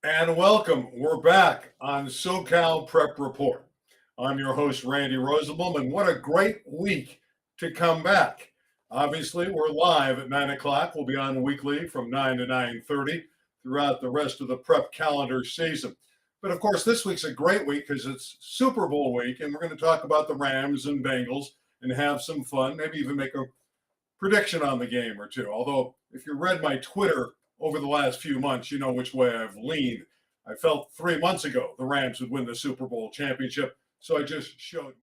And welcome. We're back on SoCal Prep Report. I'm your host, Randy Rosenblum, and what a great week to come back. Obviously, we're live at 9 o'clock. We'll be on weekly from 9 to 9:30 throughout the rest of the prep calendar season. But of course, this week's a great week because it's Super Bowl week, and we're going to talk about the Rams and Bengals and have some fun, maybe even make a prediction on the game or two. Although, if you read my Twitter over the last few months, you know which way I've leaned. I felt 3 months ago the Rams would win the Super Bowl championship, so I just showed.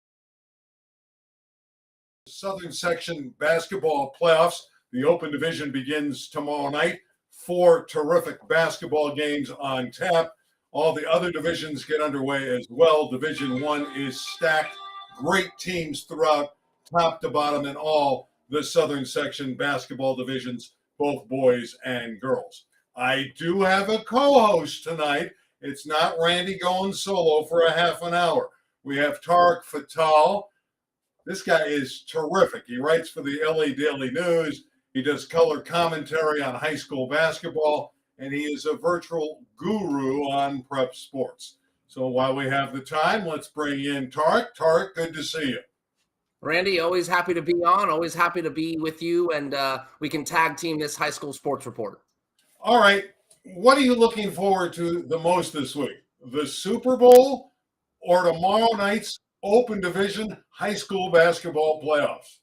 Southern Section basketball playoffs. The Open Division begins tomorrow night. 4 terrific basketball games on tap. All the other divisions get underway as well. Division 1 is stacked. Great teams throughout, top to bottom, in all the Southern Section basketball divisions, both boys and girls. I do have a co-host tonight. It's not Randy going solo for a half an hour. We have Tarek Fatal. This guy is terrific. He writes for the LA Daily News. He does color commentary on high school basketball, and he is a virtual guru on prep sports. So while we have the time, let's bring in Tarek. Tarek, good to see you. Randy, always happy to be on, always happy to be with you, and we can tag team this high school sports report. All right. What are you looking forward to the most this week? The Super Bowl or tomorrow night's Open Division high school basketball playoffs?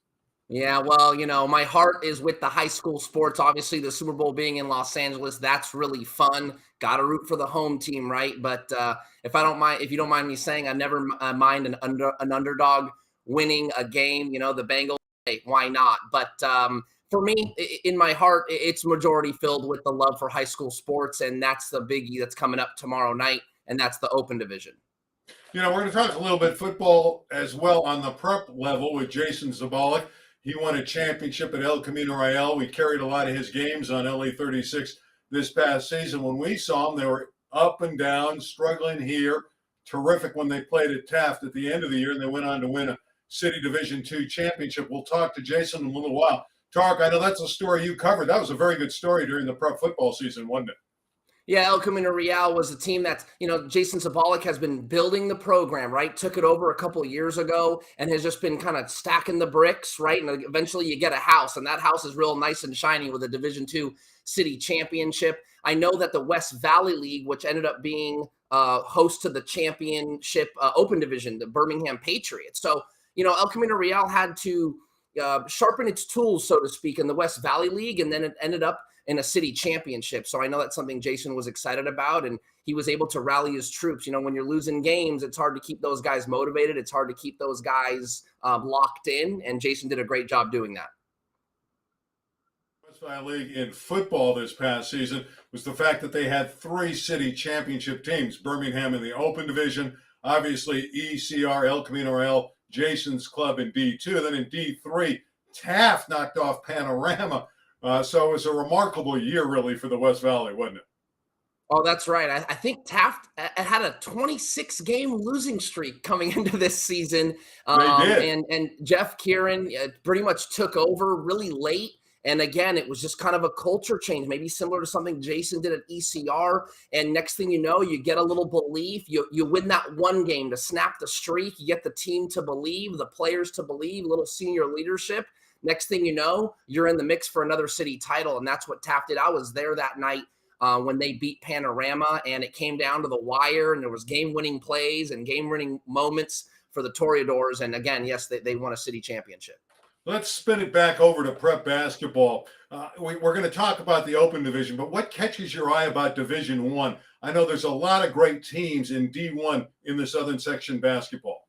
Yeah, well, my heart is with the high school sports. Obviously, the Super Bowl being in Los Angeles, that's really fun. Got to root for the home team, right? But if you don't mind me saying, I never mind an underdog winning a game. The Bengals, hey, why not? But for me, in my heart, it's majority filled with the love for high school sports, and that's the biggie that's coming up tomorrow night, and that's the Open Division. We're going to talk a little bit football as well on the prep level with Jason Sabolic. He won a championship at El Camino Real. We carried a lot of his games on LA 36 this past season. When we saw them, they were up and down, struggling here. Terrific when they played at Taft at the end of the year, and they went on to win a City Division II championship. We'll talk to Jason in a little while. Tarek, I know that's a story you covered. That was a very good story during the prep football season, wasn't it? Yeah, El Camino Real was a team that's, Jason Sabolic has been building the program, right? Took it over a couple of years ago and has just been kind of stacking the bricks, right? And eventually you get a house, and that house is real nice and shiny with a Division II city championship. I know that the West Valley League, which ended up being host to the championship Open Division, the Birmingham Patriots. So, El Camino Real had to sharpen its tools, so to speak, in the West Valley League, and then it ended up in a city championship. So I know that's something Jason was excited about, and he was able to rally his troops. When you're losing games, it's hard to keep those guys motivated. It's hard to keep those guys locked in, and Jason did a great job doing that. West Valley League in football this past season was the fact that they had 3 city championship teams. Birmingham in the Open Division, obviously ECR, El Camino Real, Jason's club in D2. Then in D3, Taft knocked off Panorama. So it was a remarkable year, really, for the West Valley, wasn't it? Oh, that's right. I think Taft had a 26-game losing streak coming into this season. They did. And Jeff Kieran pretty much took over really late. And again, it was just kind of a culture change, maybe similar to something Jason did at ECR. And next thing you know, you get a little belief. You win that one game to snap the streak. You get the team to believe, the players to believe, a little senior leadership. Next thing you know, you're in the mix for another city title, and that's what Taft did. I was there that night when they beat Panorama, and it came down to the wire, and there was game-winning plays and game-winning moments for the Toreadors. And again, yes, they won a city championship. Let's spin it back over to prep basketball. We're going to talk about the Open Division, but what catches your eye about Division I? I know there's a lot of great teams in D1 in the Southern Section basketball.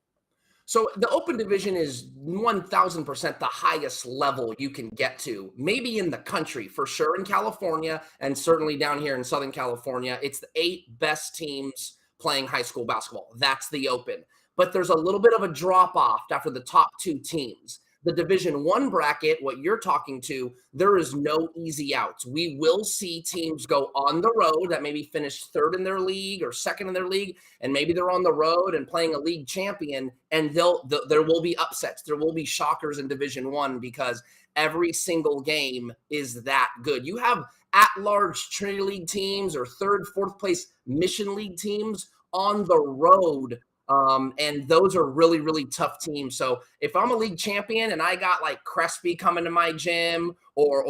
So the Open Division is 1,000% the highest level you can get to, maybe in the country, for sure in California, and certainly down here in Southern California. It's the 8 best teams playing high school basketball. That's the Open. But there's a little bit of a drop-off after the top 2 teams. The Division I bracket, what you're talking to, there is no easy outs. We will see teams go on the road that maybe finished 3rd in their league or 2nd in their league, and maybe they're on the road and playing a league champion, and there will be upsets. There will be shockers in Division I because every single game is that good. You have at-large Trinity League teams or third, fourth place Mission League teams on the road. And those are really, really tough teams. So if I'm a league champion and I got like Crespi coming to my gym or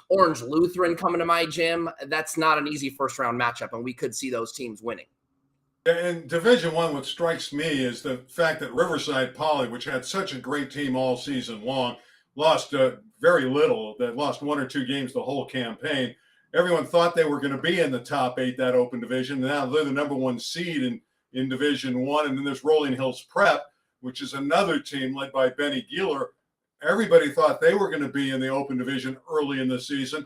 Orange Lutheran coming to my gym, that's not an easy first round matchup. And we could see those teams winning. In Division One, what strikes me is the fact that Riverside Poly, which had such a great team all season long, lost very little. They lost 1 or 2 games the whole campaign. Everyone thought they were going to be in the top 8, that open division. Now they're the number 1 seed in Division One. And then there's Rolling Hills Prep, which is another team led by Benny Gieler. Everybody thought they were going to be in the open division early in the season.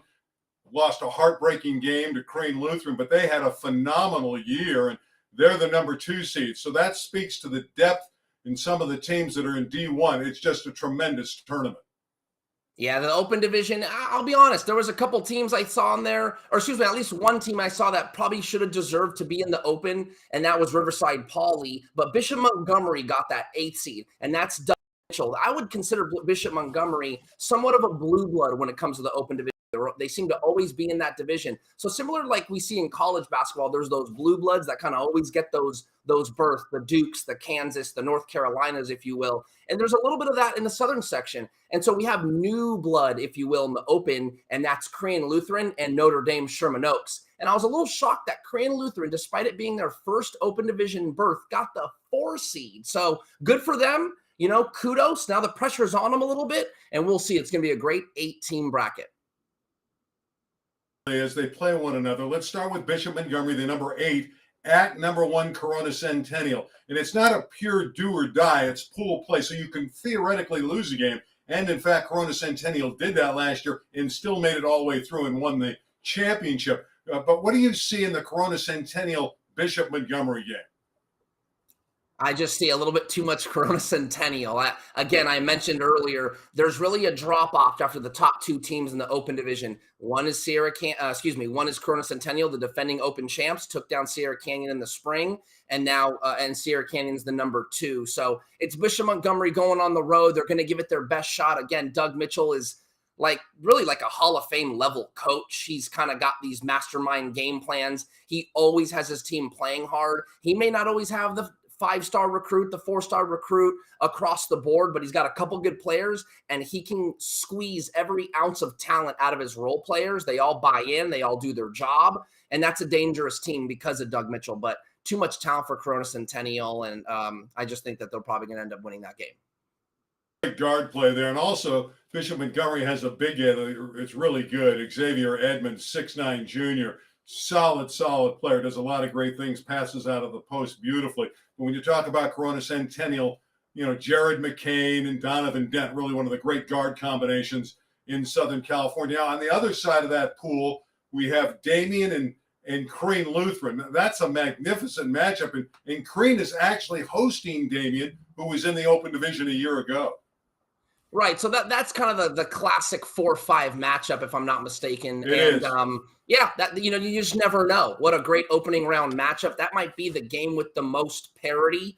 Lost a heartbreaking game to Crane Lutheran, but they had a phenomenal year, and they're the number 2 seed. So that speaks to the depth in some of the teams that are in D1. It's just a tremendous tournament. Yeah, the open division, I'll be honest, there was a couple teams I saw in there, or excuse me, at least one team I saw that probably should have deserved to be in the open, and that was Riverside Poly. But Bishop Montgomery got that 8th seed, and that's Doug Mitchell. I would consider Bishop Montgomery somewhat of a blue blood when it comes to the open division. They seem to always be in that division. So similar to like we see in college basketball, there's those blue bloods that kind of always get those berths, the Dukes, the Kansas, the North Carolinas, if you will. And there's a little bit of that in the southern section. And so we have new blood, if you will, in the open, and that's Crane Lutheran and Notre Dame Sherman Oaks. And I was a little shocked that Crane Lutheran, despite it being their first open division berth, got the 4 seed. So good for them. You know, kudos. Now the pressure's on them a little bit, and we'll see. It's going to be a great 8-team bracket. As they play one another, let's start with Bishop Montgomery, the number 8, at number 1 Corona Centennial. And it's not a pure do or die, it's pool play. So you can theoretically lose a game. And in fact, Corona Centennial did that last year and still made it all the way through and won the championship. But what do you see in the Corona Centennial Bishop Montgomery game? I just see a little bit too much Corona Centennial. I mentioned earlier, there's really a drop off after the top 2 teams in the open division. One is one is Corona Centennial, the defending open champs, took down Sierra Canyon in the spring, and now and Sierra Canyon's the number 2. So it's Bishop Montgomery going on the road. They're going to give it their best shot. Again, Doug Mitchell is really like a Hall of Fame level coach. He's kind of got these mastermind game plans. He always has his team playing hard. He may not always have the 5-star recruit, the 4-star recruit across the board, but he's got a couple good players, and he can squeeze every ounce of talent out of his role players. They all buy in, they all do their job, and that's a dangerous team because of Doug Mitchell, but too much talent for Corona Centennial, and I just think that they're probably going to end up winning that game. Guard play there, and also Bishop Montgomery has a big head. It's really good. Xavier Edmonds, 6'9" junior, solid player, does a lot of great things, passes out of the post beautifully. But when you talk about Corona Centennial, you know, Jared McCain and Donovan Dent, really one of the great guard combinations in Southern California. Now, on the other side of that pool, we have Damien and Crane Lutheran. That's a magnificent matchup. And Crane is actually hosting Damien, who was in the open division a year ago. Right. So that's kind of the classic 4-5 matchup, if I'm not mistaken. It is. Yeah, that, you know, you just never know. What a great opening round matchup. That might be the game with the most parity.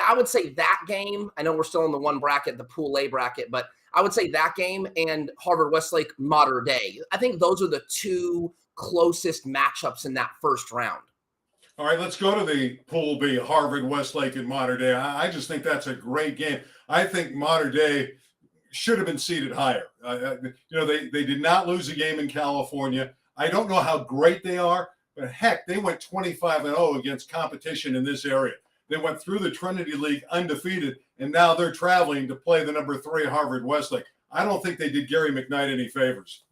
I would say that game, I know we're still in the one bracket, the Pool A bracket, but I would say that game and Harvard Westlake Mater Dei. I think those are the 2 closest matchups in that first round. All right, let's go to the Pool B, Harvard Westlake and Mater Dei. I just think that's a great game. I think Mater Dei should have been seated higher. They did not lose a game in California. I don't know how great they are, but heck, they went 25-0 against competition in this area. They went through the Trinity League undefeated, and now they're traveling to play the number 3 Harvard Westlake. I don't think they did Gary McKnight any favors.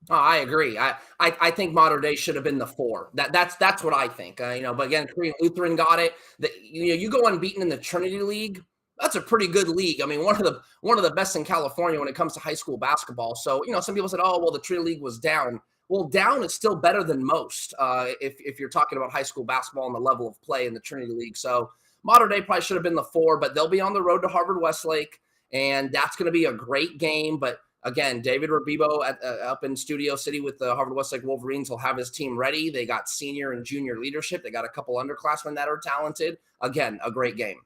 Oh, I agree. I think Mater Dei should have been the 4. That's what I think. But again, Korean Lutheran got it. You go unbeaten in the Trinity League. That's a pretty good league. I mean, one of the best in California when it comes to high school basketball. So, some people said, oh, well, the Trinity League was down. Well, down is still better than most if you're talking about high school basketball and the level of play in the Trinity League. So Mater Dei probably should have been the 4, but they'll be on the road to Harvard Westlake, and that's going to be a great game. But again, David Rabibo up in Studio City with the Harvard Westlake Wolverines will have his team ready. They got senior and junior leadership. They got a couple underclassmen that are talented. Again, a great game.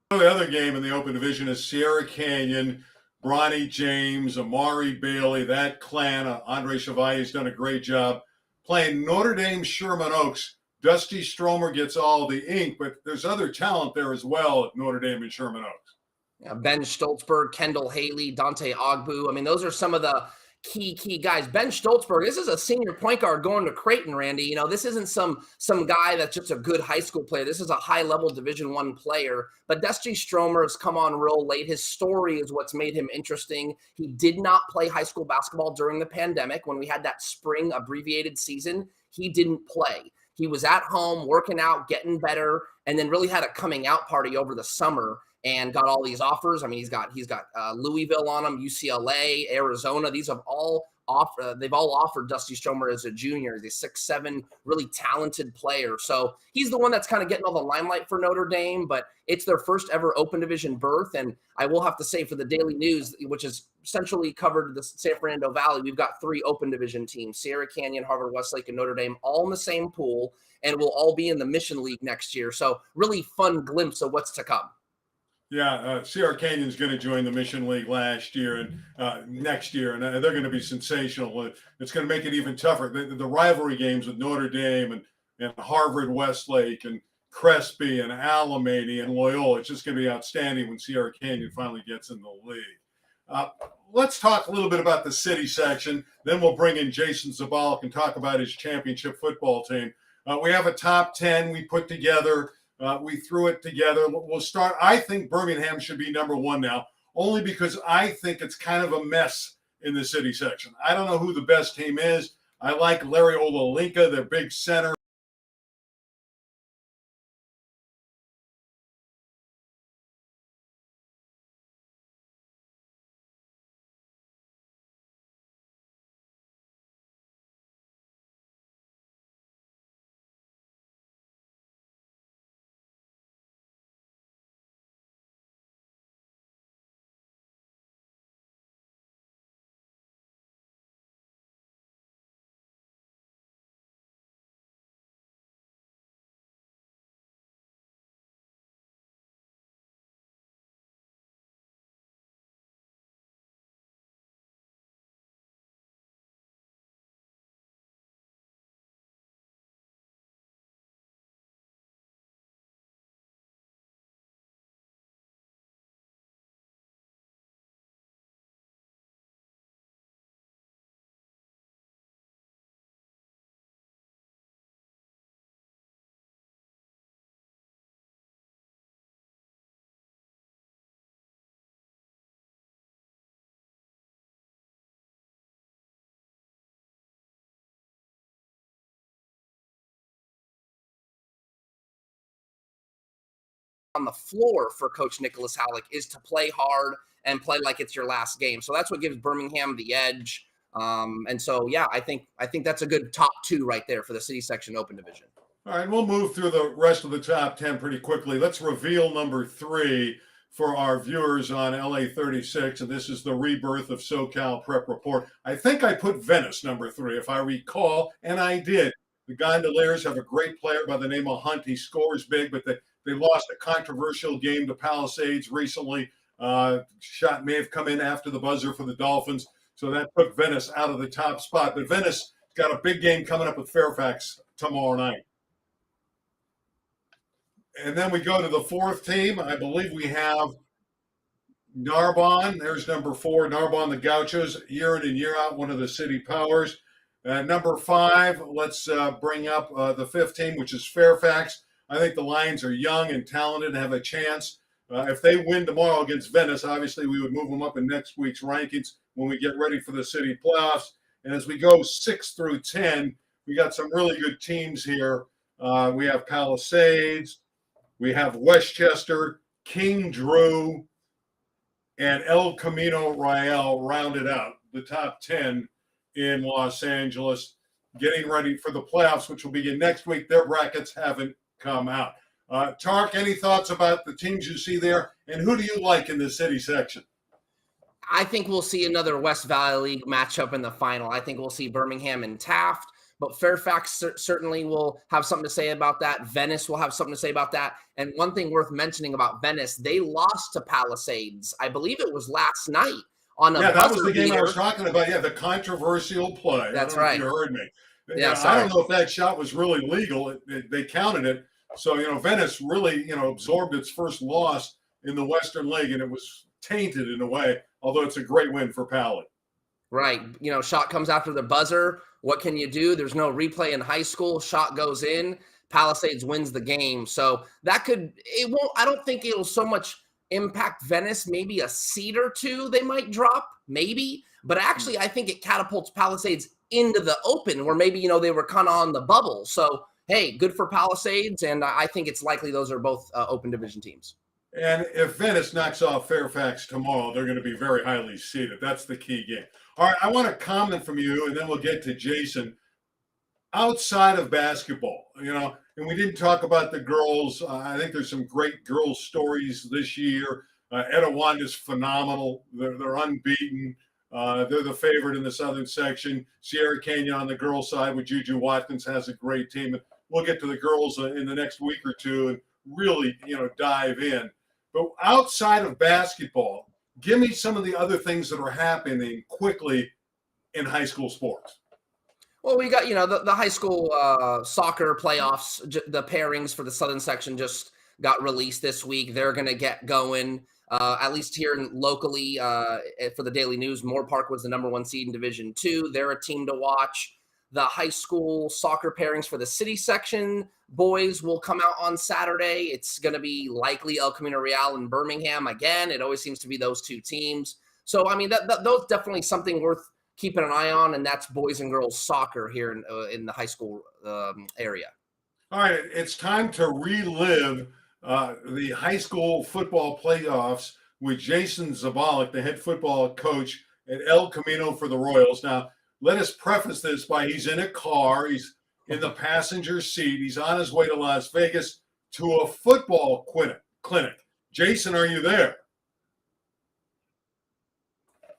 The other game in the open division is Sierra Canyon Bronny James, Amari Bailey, that clan. Andre Chevalier's done a great job playing Notre Dame Sherman Oaks. Dusty Stromer gets all the ink, but there's other talent there as well at Notre Dame and Sherman Oaks. Ben Stoltzberg, Kendall Haley, Dante Ogbu. I mean, those are some of the key guys. Ben Stoltzberg, this is a senior point guard going to Creighton, Randy. You know, this isn't some guy that's just a good high school player. This is a high-level Division I player. But Dusty Stromer has come on real late. His story is what's made him interesting. He did not play high school basketball during the pandemic when we had that spring abbreviated season. He didn't play. He was at home working out, getting better, and then really had a coming out party over the summer and got all these offers. I mean, he's got Louisville on him, UCLA, Arizona. These have all they've all offered Dusty Stromer as a junior. He's a 6'7", really talented player. So he's the one that's kind of getting all the limelight for Notre Dame, but it's their first ever open division berth. And I will have to say, for the Daily News, which is centrally covered the San Fernando Valley, we've got 3 open division teams: Sierra Canyon, Harvard Westlake, and Notre Dame, all in the same pool, and we'll all be in the Mission League next year. So really fun glimpse of what's to come. Yeah, Sierra Canyon's going to join the Mission League next year, and they're going to be sensational. It's going to make it even tougher. The rivalry games with Notre Dame and Harvard Westlake and Crespi and Alameda and Loyola, it's just going to be outstanding when Sierra Canyon finally gets in the league. Let's talk a little bit about the city section. Then we'll bring in Jason Sabolic and talk about his championship football team. We have a top 10 we put together. We threw it together. We'll start. I think Birmingham should be number 1 now, only because I think it's kind of a mess in the city section. I don't know who the best team is. I like Larry Olalinka, their big center. On the floor for Coach Nicholas Halleck is to play hard and play like it's your last game. So that's what gives Birmingham the edge. And so, yeah, I think that's a good top 2 right there for the city section open division. All right, we'll move through the rest of the top 10 pretty quickly. Let's reveal number 3 for our viewers on LA 36, and this is the rebirth of SoCal Prep Report. I think I put Venice number 3, if I recall, and I did. The Gondoliers have a great player by the name of Hunt. He scores big, but they lost a controversial game to Palisades recently. Shot may have come in after the buzzer for the Dolphins, so that took Venice out of the top spot. But Venice got a big game coming up with Fairfax tomorrow night. And then we go to the 4th team. I believe we have Narbonne. There's number 4, Narbonne the Gauchos, year in and year out, one of the city powers. Number 5, let's bring up the 5th team, which is Fairfax. I think the Lions are young and talented and have a chance. If they win tomorrow against Venice, obviously we would move them up in next week's rankings when we get ready for the city playoffs. And as we go 6 through 10, we got some really good teams here. We have Palisades. We have Westchester, King Drew, and El Camino Real rounded out the top 10 in Los Angeles, getting ready for the playoffs, which will begin next week. Their brackets haven't come out. Tark, any thoughts about the teams you see there, and who do you like in the city section? I think we'll see another West Valley League matchup in the final. I think we'll see Birmingham and Taft. but Fairfax certainly will have something to say about that. Venice will have something to say about that. And one thing worth mentioning about Venice, they lost to Palisades. I believe it was last night on a That was buzzer the game I was beater. talking about. Yeah, the controversial play. That's I don't know if right. you heard me. Yeah, I don't sorry. know if that shot was really legal. They counted it. So, Venice really, absorbed its first loss in the Western League, and it was tainted in a way, although it's a great win for Pally. Right. Shot comes after the buzzer. What can you do? There's no replay in high school. Shot goes in. Palisades wins the game. So I don't think it'll so much impact Venice. Maybe a seed or two they might drop, maybe. But actually, I think it catapults Palisades into the open where maybe, they were kind of on the bubble. So, hey, good for Palisades. And I think it's likely those are both open division teams. And if Venice knocks off Fairfax tomorrow, they're going to be very highly seeded. That's the key game. All right, I want a comment from you, and then we'll get to Jason. Outside of basketball, and we didn't talk about the girls. I think there's some great girls' stories this year. Etiwanda's phenomenal. They're unbeaten. They're the favorite in the Southern section. Sierra Canyon on the girls' side with Juju Watkins has a great team. And we'll get to the girls in the next week or two and really, dive in. But outside of basketball, give me some of the other things that are happening quickly in high school sports. Well, we got, the high school soccer playoffs, the pairings for the Southern section just got released this week. They're going to get going, at least here locally for the Daily News. Moore Park was the number 1 seed in Division 2. They're a team to watch. The high school soccer pairings for the city section boys will come out on Saturday. It's going to be likely El Camino Real and Birmingham again. It always seems to be those two teams. So, I mean, those definitely something worth keeping an eye on, and that's boys and girls soccer here in the high school area. All right, it's time to relive the high school football playoffs with Jason Sabolic, the head football coach at El Camino for the Royals. Now, let us preface this by he's in a car. He's in the passenger seat. He's on his way to Las Vegas to a football clinic. Jason, are you there?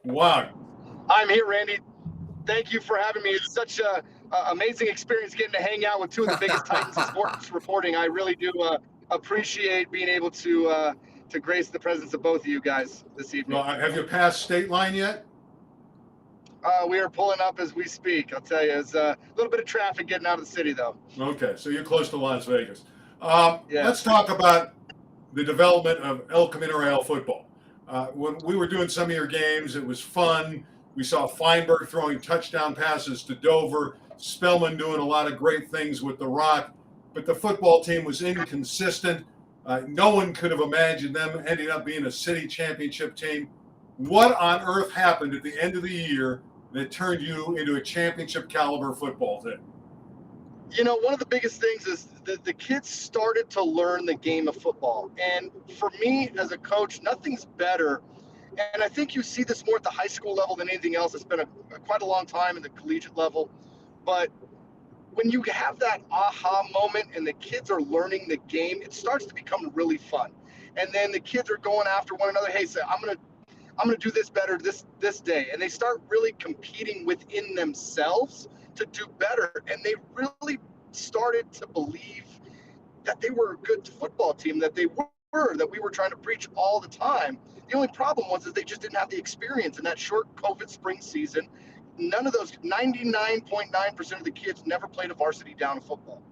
Wow. I'm here, Randy. Thank you for having me. It's such an amazing experience getting to hang out with two of the biggest titans in sports reporting. I really do appreciate being able to grace the presence of both of you guys this evening. Well, have you passed state line yet? We are pulling up as we speak. I'll tell you, there's a little bit of traffic getting out of the city, though. Okay, so you're close to Las Vegas. Let's talk about the development of El Camino Real football. When we were doing some of your games, it was fun. We saw Feinberg throwing touchdown passes to Dover, Spellman doing a lot of great things with the Rock, but the football team was inconsistent. No one could have imagined them ending up being a city championship team. What on earth happened at the end of the year that turned you into a championship caliber football team? One of the biggest things is that the kids started to learn the game of football. And for me as a coach, nothing's better. And I think you see this more at the high school level than anything else. It's been quite a long time in the collegiate level. But when you have that aha moment and the kids are learning the game, it starts to become really fun. And then the kids are going after one another. Hey, so I'm gonna do this better this day. And they start really competing within themselves to do better. And they really started to believe that they were a good football team, that we were trying to preach all the time. The only problem was that they just didn't have the experience in that short COVID spring season. None of those 99.9% of the kids never played a varsity down of football.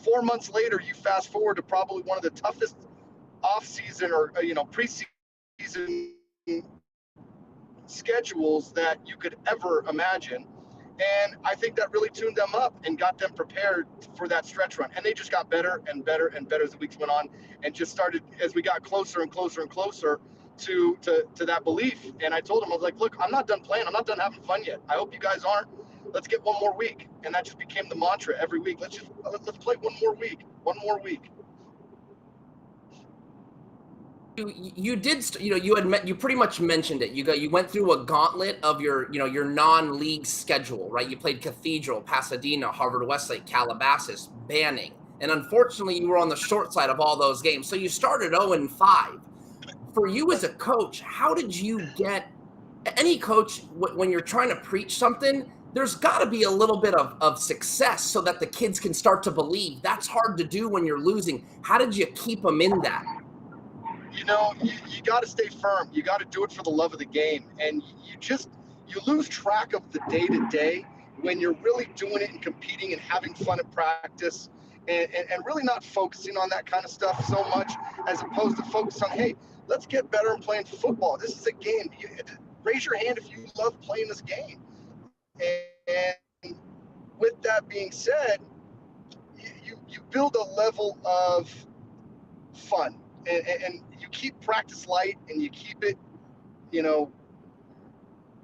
4 months later, you fast forward to probably one of the toughest off-season or preseason schedules that you could ever imagine. And I think that really tuned them up and got them prepared for that stretch run. And they just got better and better and better as the weeks went on, and just started, as we got closer and closer and closer to that belief. And I told them, I was like, look, I'm not done playing. I'm not done having fun yet. I hope you guys aren't. Let's get one more week. And that just became the mantra every week. Let's play one more week. You did, you pretty much mentioned it. You went through a gauntlet of your non-league schedule, right? You played Cathedral, Pasadena, Harvard Westlake, Calabasas, Banning, and unfortunately, you were on the short side of all those games. So you started 0-5. For you as a coach, how did you get? Any coach, when you're trying to preach something, there's got to be a little bit of success so that the kids can start to believe. That's hard to do when you're losing. How did you keep them in that? You know, you got to stay firm. You got to do it for the love of the game. And you lose track of the day-to-day when you're really doing it and competing and having fun at practice and really not focusing on that kind of stuff so much, as opposed to focus on, hey, let's get better in playing football. This is a game. Raise your hand if you love playing this game. And with that being said, you build a level of fun, and you keep practice light, and you keep it,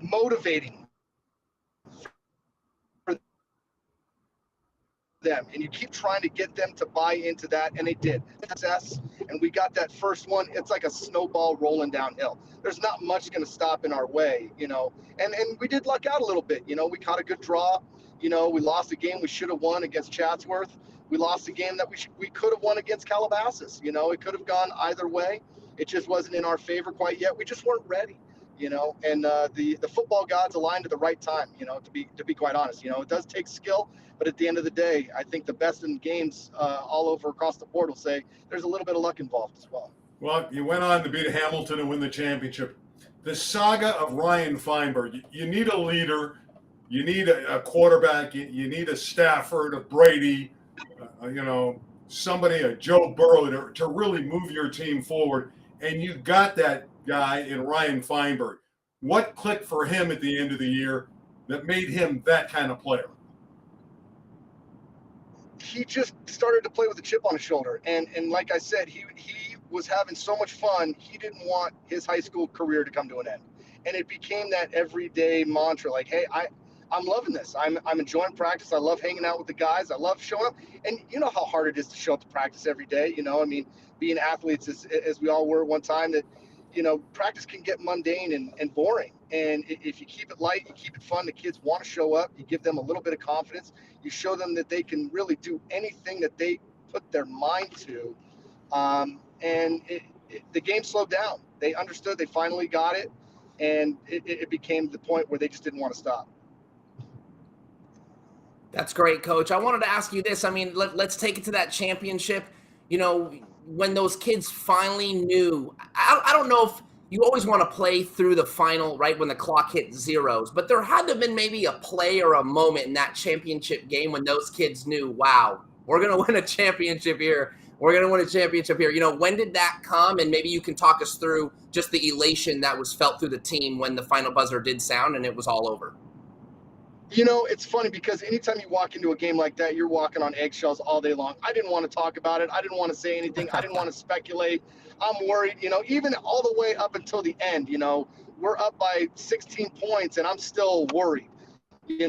motivating for them, and you keep trying to get them to buy into that, and they did. Success, and we got that first one. It's like a snowball rolling downhill. There's not much going to stop in our way, and we did luck out a little bit. We caught a good draw. We lost a game we should have won against Chatsworth. We lost a game that we could have won against Calabasas. It could have gone either way. It just wasn't in our favor quite yet. We just weren't ready. And the football gods aligned at the right time, to be quite honest. It does take skill, but at the end of the day, I think the best in games all over across the board will say there's a little bit of luck involved as well. Well, you went on to beat Hamilton and win the championship. The saga of Ryan Feinberg, you need a leader, you need a quarterback, you need a Stafford, a Brady, somebody, a Joe Burrow to really move your team forward. And you got that guy in Ryan Feinberg. What clicked for him at the end of the year that made him that kind of player? He just started to play with a chip on his shoulder. And like I said, he was having so much fun, he didn't want his high school career to come to an end. And it became that everyday mantra, like, hey, I'm loving this. I'm enjoying practice. I love hanging out with the guys. I love showing up. And you know how hard it is to show up to practice every day. Being athletes, as we all were at one time, that, practice can get mundane and boring. And if you keep it light, you keep it fun, the kids want to show up, you give them a little bit of confidence, you show them that they can really do anything that they put their mind to. And the game slowed down. They understood, they finally got it. And it became the point where they just didn't want to stop. That's great, Coach. I wanted to ask you this. I mean, let's take it to that championship. When those kids finally knew, I don't know if you always want to play through the final, right, when the clock hit zeros, but there had to have been maybe a play or a moment in that championship game when those kids knew, wow, we're going to win a championship here. We're going to win a championship here. When did that come? And maybe you can talk us through just the elation that was felt through the team when the final buzzer did sound and it was all over. It's funny because anytime you walk into a game like that, you're walking on eggshells all day long. I didn't want to talk about it. I didn't want to say anything. I didn't want to speculate. I'm worried, even all the way up until the end, we're up by 16 points and I'm still worried. There's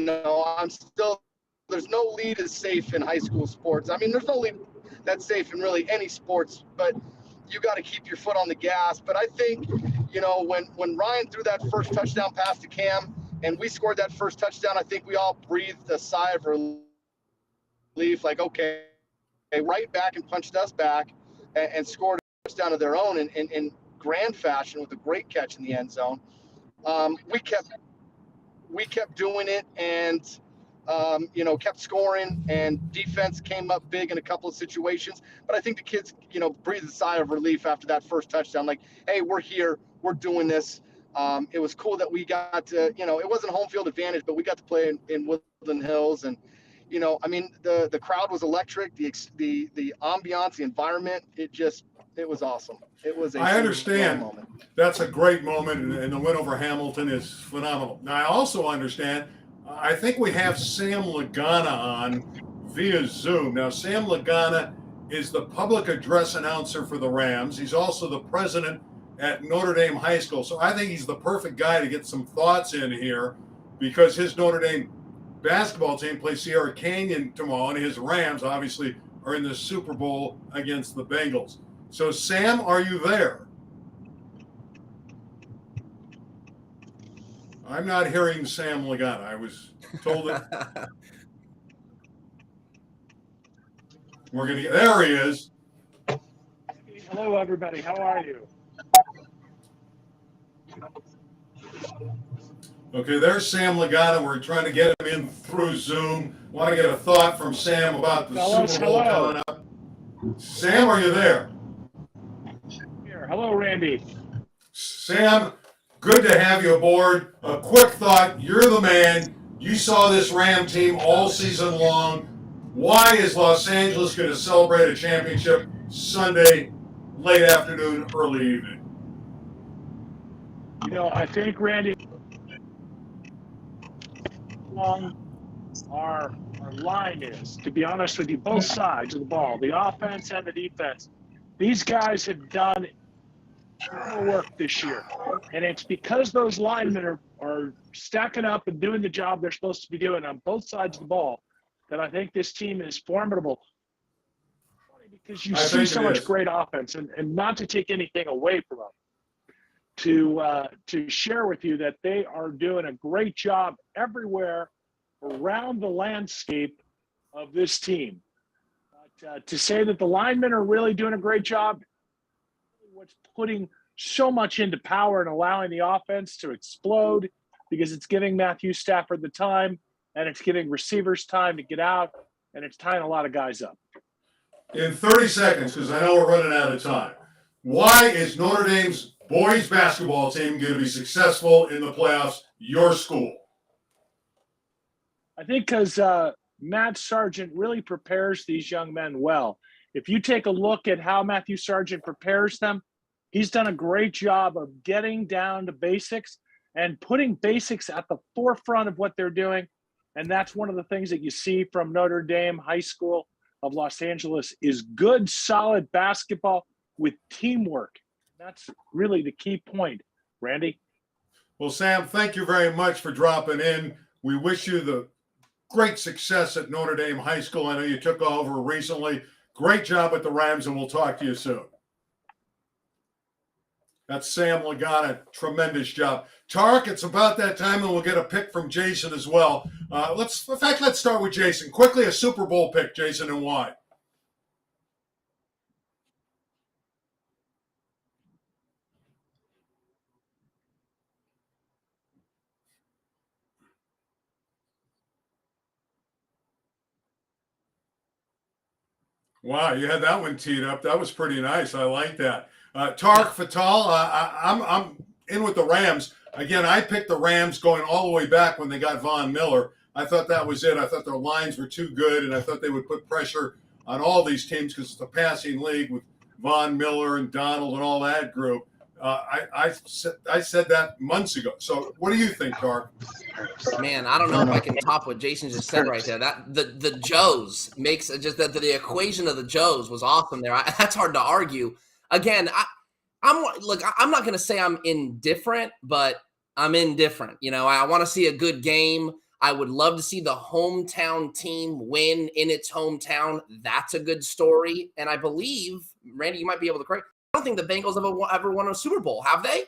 no lead is safe in high school sports. I mean, there's no lead that's safe in really any sports, but you got to keep your foot on the gas. But I think, when Ryan threw that first touchdown pass to Cam, and we scored that first touchdown, I think we all breathed a sigh of relief, like, okay, right back and punched us back and scored a touchdown of their own in grand fashion with a great catch in the end zone. We kept doing it and, kept scoring, and defense came up big in a couple of situations. But I think the kids, breathed a sigh of relief after that first touchdown, like, hey, we're here, we're doing this. It was cool that we got to, it wasn't home field advantage, but we got to play in Woodland Hills. And, the crowd was electric, the ambiance, the environment, it was awesome. It was I understand moment. That's a great moment, and the win over Hamilton is phenomenal. Now, I also understand, I think we have Sam Laganà on via Zoom. Now, Sam Laganà is the public address announcer for the Rams. He's also the president at Notre Dame High School. So I think he's the perfect guy to get some thoughts in here, because his Notre Dame basketball team plays Sierra Canyon tomorrow, and his Rams obviously are in the Super Bowl against the Bengals. So, Sam, are you there? I'm not hearing Sam Laganà. I was told that we're going to get, there he is. Hello, everybody. How are you? Okay, there's Sam Laganà. We're trying to get him in through Zoom. Want to get a thought from Sam about the Fellas, Super Bowl hello. coming up. Sam, are you there? Here. Hello, Randy. Sam, good to have you aboard. A quick thought. You're the man. You saw this Ram team all season long. Why is Los Angeles going to celebrate a championship Sunday, late afternoon, early evening? You know, I think, Randy, long our line is, to be honest with you, both sides of the ball, the offense and the defense. These guys have done incredible work this year. And it's because those linemen are stacking up and doing the job they're supposed to be doing on both sides of the ball that I think this team is formidable. Because you see so much great offense, and not to take anything away from them, to share with you that they are doing a great job everywhere around the landscape of this team. But to say that the linemen are really doing a great job, what's putting so much into power and allowing the offense to explode, because it's giving Matthew Stafford the time, and it's giving receivers time to get out, and it's tying a lot of guys up. In 30 seconds, because I know we're running out of time, why is Notre Dame's boys basketball team going to be successful in the playoffs, your school? I think because Matt Sargent really prepares these young men well. If you take a look at how Matthew Sargent prepares them, he's done a great job of getting down to basics and putting basics at the forefront of what they're doing. And that's one of the things that you see from Notre Dame High School of Los Angeles is good, solid basketball with teamwork. That's really the key point, Randy. Well, Sam, thank you very much for dropping in. We wish you the great success at Notre Dame High School. I know you took over recently. Great job with the Rams, and we'll talk to you soon. That's Sam Laganà. Tremendous job. Tarek, it's about that time, and we'll get a pick from Jason as well. Let's start with Jason. Quickly, a Super Bowl pick, Jason, and why? Wow, you had that one teed up. That was pretty nice. I like that. Tarek Fatal, I'm in with the Rams. Again, I picked the Rams going all the way back when they got Von Miller. I thought that was it. I thought their lines were too good, and I thought they would put pressure on all these teams because it's a passing league with Von Miller and Donald and all that group. I said that months ago. So what do you think, Tarek? Man, I don't know if I can top what Jason just said right there. That the Joes makes just that the equation of the Joes was awesome there. That's hard to argue. Again, I'm not going to say I'm indifferent, but I'm indifferent. You know, I want to see a good game. I would love to see the hometown team win in its hometown. That's a good story. And I believe, Randy, you might be able to correct. I don't think the Bengals ever won a Super Bowl, have they?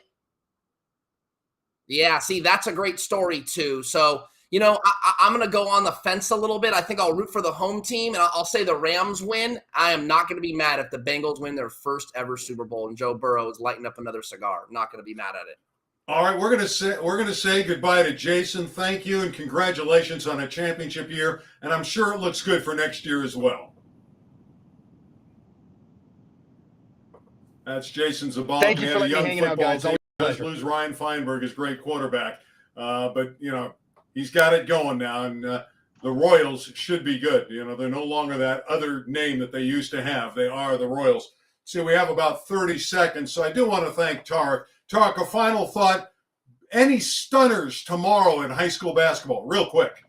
Yeah, see, that's a great story too. So, you know, I'm going to go on the fence a little bit. I think I'll root for the home team, and I'll say the Rams win. I am not going to be mad if the Bengals win their first ever Super Bowl and Joe Burrow is lighting up another cigar. I'm not going to be mad at it. All right, we're going to say goodbye to Jason. Thank you and congratulations on a championship year, and I'm sure it looks good for next year as well. That's Jason Sabolic. Thank you for letting me hang out, guys. Team. Does lose Ryan Feinberg, his great quarterback, but you know he's got it going now, and the Royals should be good. You know they're no longer that other name that they used to have. They are the Royals. See, we have about 30 seconds, so I do want to thank Tarek. Tarek, a final thought. Any stunners tomorrow in high school basketball, real quick?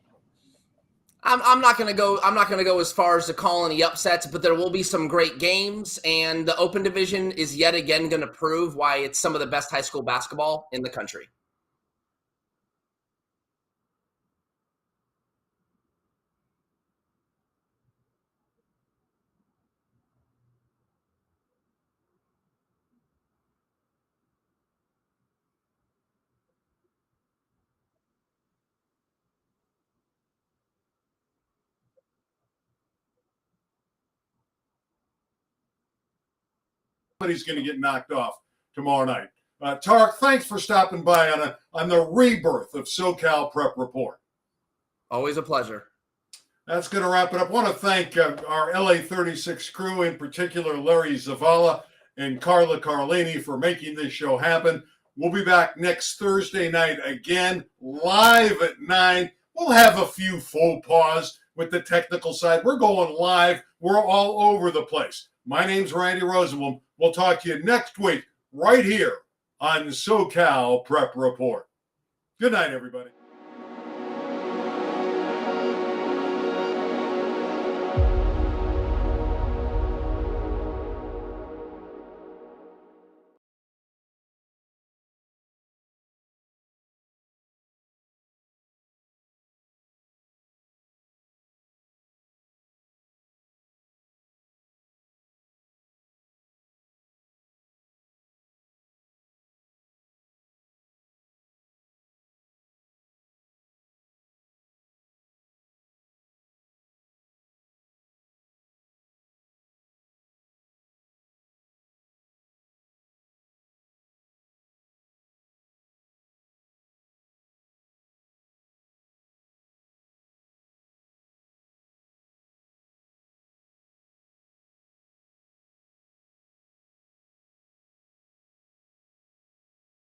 I'm not going to go. I'm not going to go as far as to call any upsets, but there will be some great games, and the Open Division is yet again going to prove why it's some of the best high school basketball in the country. Somebody's going to get knocked off tomorrow night. Tarek, thanks for stopping by on the rebirth of SoCal Prep Report. Always a pleasure. That's going to wrap it up. I want to thank our LA 36 crew, in particular Larry Zavala and Carla Carlini, for making this show happen. We'll be back next Thursday night again, live at 9. We'll have a few faux pas with the technical side. We're going live. We're all over the place. My name's Randy Rosenblum. We'll talk to you next week right here on SoCal Prep Report. Good night, everybody.